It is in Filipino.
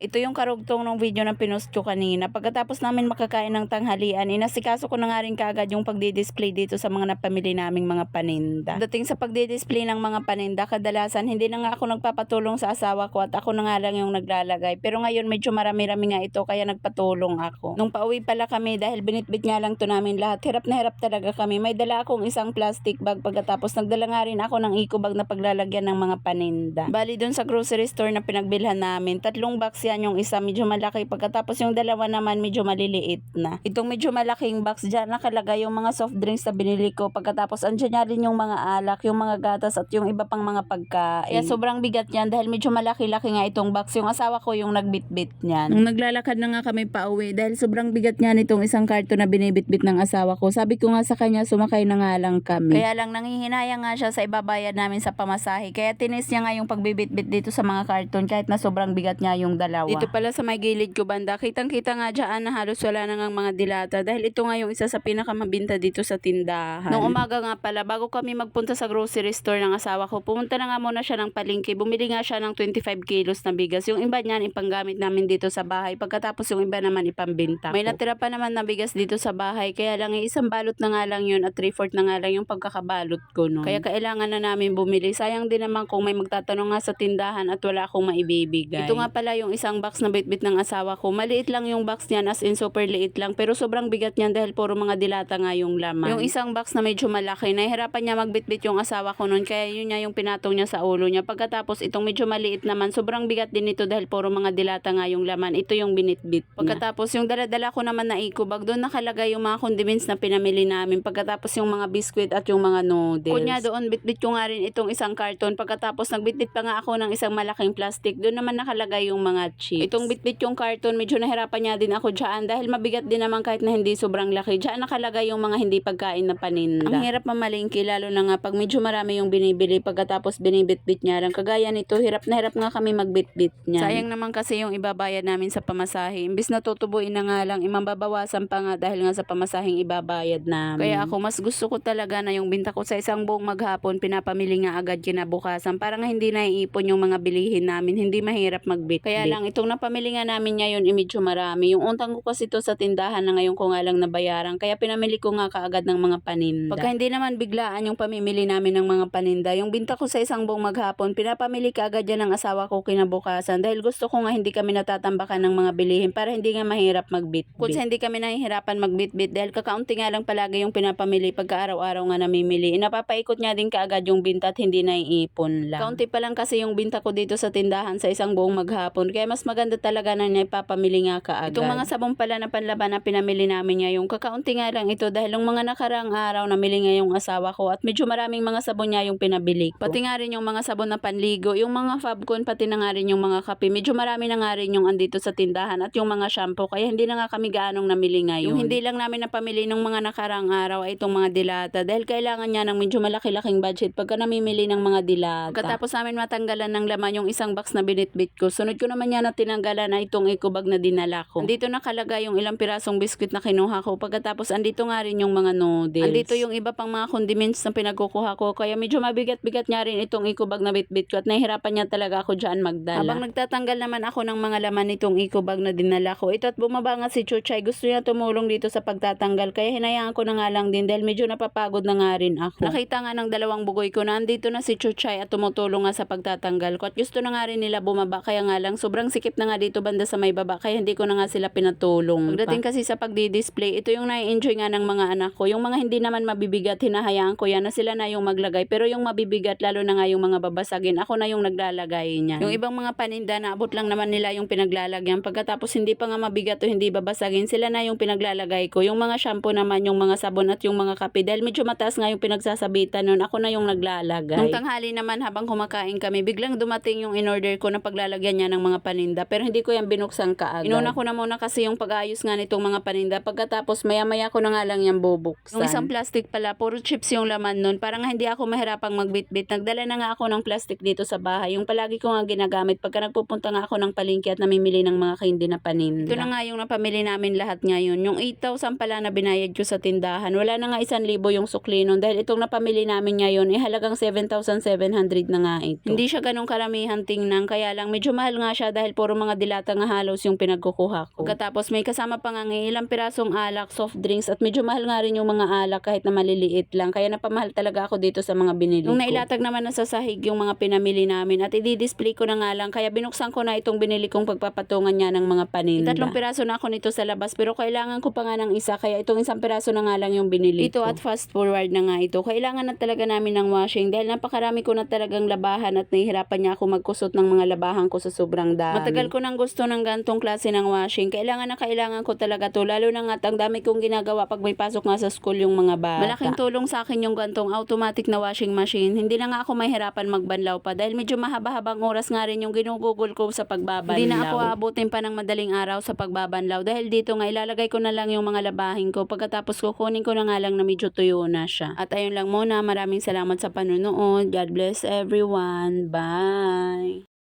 Ito yung karugtong ng video na pinost ko kanina. Pagkatapos namin makakain ng tanghalian, inasikaso ko na nga rin kaagad yung pagdi-display dito sa mga napamili naming mga paninda. Dating sa pagdi-display ng mga paninda, kadalasan hindi na nga ako nagpapatulong sa asawa ko at ako na nga lang yung naglalagay. Pero ngayon medyo marami-rami nga ito kaya nagpatulong ako. Nung pauwi pala kami dahil binitbit nga lang to namin lahat, hirap na hirap talaga kami. May dala akong isang plastic bag pagkatapos nagdala nga rin ako ng eco bag na paglalagyan ng mga paninda. Bali dun sa grocery store na pinagbilhan namin, 3 box yan, yung isa medyo malaki pagkatapos yung dalawa naman medyo maliliit na. Itong medyo malaking box dyan nakalagay yung mga soft drinks na binili ko pagkatapos andyan nga rin yung mga alak, yung mga gatas at yung iba pang mga pagkain. Kaya sobrang bigat yan dahil medyo malaki-laki nga itong box. Yung asawa ko yung nagbitbit niyan. Nung naglalakad na nga kami pa uwi dahil sobrang bigat nga nitong isang karton na binibitbit ng asawa ko. Sabi ko nga sa kanya sumakay na nga lang kami. Kaya lang nanghihinayang nga siya sa ibabayad namin sa pamasahe. Kaya tinis niya nga yung pagbibitbit dito sa mga karton kahit na sobrang bigat niya yung dalawa. Dito pala sa may gilid ko banda, kitang-kita nga dyan na halos wala na nga mga dilata dahil ito nga yung isa sa pinakamabinta dito sa tindahan. Nung umaga nga pala, bago kami magpunta sa grocery store ng asawa ko, pumunta na nga muna siya ng palengke. Bumili nga siya ng 25 kilos na bigas. Yung iba niyan ipanggamit namin dito sa bahay. Pagkatapos yung iba naman ipambenta. May natira pa naman na bigas dito sa bahay. Kaya lang isang balot na nga lang yun at 3/4 na nga lang yung pagkakabalot ko nun. Kaya kailangan na namin bumili. Sayang din naman kung may magtatanong nga sa tindahan at wala akong maibibigay. Ito nga pala yung isang box na bitbit ng asawa ko. Maliit lang yung box niyan, as in super liit lang. Pero sobrang bigat niyan dahil puro mga dilata nga yung laman. Yung isang box na medyo malaki, nahihirapan niya magbitbit yung asawa ko nun. Kaya yun niya yung pinatong niya sa ulo niya. Pagkatapos itong medyo maliit naman, sobrang bigat din ito dahil puro mga dilata nga yung laman. Ito yung binitbit niya. Pagkatapos yung daladala ko naman na eco bag, doon nakalagay yung mga condiments na pinamili namin. Pagkatapos yung mga biscuit at yung mga noodles. Kunya doon, bitbit ko nga rin itong isang karton. Pagkatapos nagbitbit pa nga ako ng isang malaking plastic. Doon naman nakalagay yung mga chips. Itong bitbit yung karton, medyo nahirapan niya din ako dyan dahil mabigat din naman kahit na hindi sobrang laki. Dyan nakalagay yung mga hindi pagkain na paninda. Ang hirap mamalingki lalo na nga pag medyo marami yung binibili pagkatapos binibitbit niya lang. Kagaya nito, hirap na hirap nga kami magbitbit niya. Sayang naman kasi yung ibabayad namin sa pamasahe. Imbis na tutubuin na nga lang, imambabawasan pa nga dahil nga sa pamasaheng ibabayad namin. Kaya ako mas gusto ko talaga na yung binta ko sa isang buong maghapon, pinapamili nga agad kinabukasan para nga hindi naiipon yung mga bilihin namin, hindi mahirap magbitbit. Kaya lang itong napamili nga namin ngayon medyo marami. Yung utang ko kasi ito sa tindahan na ngayon ko nga lang nabayaran. Kaya pinamili ko nga kaagad ng mga paninda. Pagka hindi naman biglaan yung pamimili namin ng mga paninda, yung binta ko sa isang buong maghapon, pinapamili kaagad yan ng asawa ko kinabukasan. Dahil gusto ko nga hindi kami natatambakan ng mga bilihin para hindi nga mahirap magbitbit. Kung hindi kami nahihirapan magbitbit dahil kakaunti nga lang palagi yung pinapamili pagka araw-araw nga namimili. Napapaikot nga din kaagad yung binta at hindi naiipon lang. Kaunti pa lang kasi yung binta ko dito sa tindahan sa isang buong maghapon. Kaya mas maganda talaga na ipapamili nga kaagad. Itong mga sabon pala na panlaban na pinamili namin ngayong kakaunti nga lang ito dahil yung mga nakarang araw namili nga yung asawa ko at medyo maraming mga sabon niya yung pinabili ko. Pati nga rin yung mga sabon na panligo, yung mga Fabcon, pati na nga rin yung mga kape. Medyo marami na nga rin yung andito sa tindahan at yung mga shampoo kaya hindi na nga kami gaanong namili ngayon. Yung hindi lang namin napamili ng mga nakarang araw ay itong mga dilata dahil kailangan niya ng medyo malaki-laking budget pagka namimili ng mga dilata. Pagkatapos namin matanggalan ng laman yung isang box na binitbit ko, sunod ko naman niya na tinanggalan na itong eco bag na dinala ko. Andito nakalagay yung ilang pirasong biskuit na kinuha ko. Pagkatapos andito nga rin yung mga noodles. Andito yung iba pang mga condiments na pinagkukuha ko. Kaya medyo mabigat-bigat niya rin itong eco bag na bitbit ko at nahihirapan niya talaga ako dyan magdala. Habang nagtatanggal naman ako ng mga laman nitong eco bag na dinala ko, ito at bumaba nga si Chuchay. Gusto niya tumulong dito sa pagtatanggal. Kaya hinayaan ko na nga lang din dahil medyo napapagod na nga rin ako. Nakita nga ng dalawang bugoy ko na andito na si Chuchay at tumutulong nga sa pagtatanggal ko. At gusto na nga rin nila bumaba. Kaya nga lang sobrang sikip na nga dito banda sa may baba. Kaya hindi ko na nga sila pinatulong. Pagdating kasi sa pagdi-display, ito yung nai-enjoy nga ng mga anak ko. Yung mga hindi naman mabibigat, hinahayaan ko yan na sila na yung maglagay. Pero yung mabibigat, lalo na nga yung mga babasagin, ako na yung naglalagay niya. Yung ibang mga paninda, naabot lang naman nila yung pinaglalagyan. Pagkatapos hindi pa nga mabigat o hindi babasagin, sila na yung pinaglalagay ko. Yung mga shampoo naman, yung mga sabon at yung mga kape. Dahil medyo mataas nga yung pinagsasabitan nun, ako na yung naglalagay. Nung tanghali naman, habang kumakain kami, biglang dumating yung in-order ko na paglalagyan niya ng mga paninda. Pero hindi ko yan binuksan kaagad. Inuna ko na muna kasi yung pag-ayos nga nitong mga paninda. Pagkatapos maya-maya ko na nga lang yan bubuksan. Yung isang plastic pala, puro chips yung laman nun. Parang hindi ako mahirapang magbitbit. Nagdala na nga ako ng plastic dito sa bahay. Yung palagi ko nga ginagamit pagka nagpupunta nga ako ng palengke at namimili ng mga candy na paninda. Ito na nga yung napamili namin lahat ngayon. Yung 8,000 pala na binayad ko sa tindahan. Wala na nga 1,000 yung sukli nun. Dahil itong napamili namin ngayon, halagang 7,700 na nga ito. Hindi siya ganong karamihan tingnan. Kaya lang medyo mahal nga siya dahil dahil puro mga dilata nga halos yung pinagkukuha ko. Pagkatapos may kasama pa nga ilang pirasong alak, soft drinks at medyo mahal nga rin yung mga alak kahit na maliliit lang. Kaya napamahal talaga ako dito sa mga binili ko. Nung nailatag naman na sa sahig yung mga pinamili namin at i-display ko na nga lang kaya binuksan ko na itong binili kong pagpapatungan niya ng mga paninda. 3 piraso na ako nito sa labas pero kailangan ko pa nga ng isa kaya itong 1 piraso na nga lang yung binili ko. At fast forward na nga ito. Kailangan na talaga namin ng washing dahil napakarami ko na talagang labahan at nahihirapan niya ako magkusot ng mga labahan ko sa sobrang dami. Matagal ko nang gusto ng gantong klase ng washing. Kailangan ko talaga to lalo na nga ang dami kong ginagawa pag may pasok nga sa school yung mga bata. Malaking tulong sa akin yung gantong automatic na washing machine. Hindi na nga ako mahirapan magbanlaw pa dahil medyo mahaba-habang oras nga rin yung ginugugol ko sa pagbabanlaw. Hindi na ako aabutin pa ng madaling araw sa pagbabanlaw dahil dito nga ilalagay ko na lang yung mga labahin ko pagkatapos kukunin ko na nga lang na medyo tuyo na siya. At ayun lang muna, maraming salamat sa panunood. God bless everyone. Bye!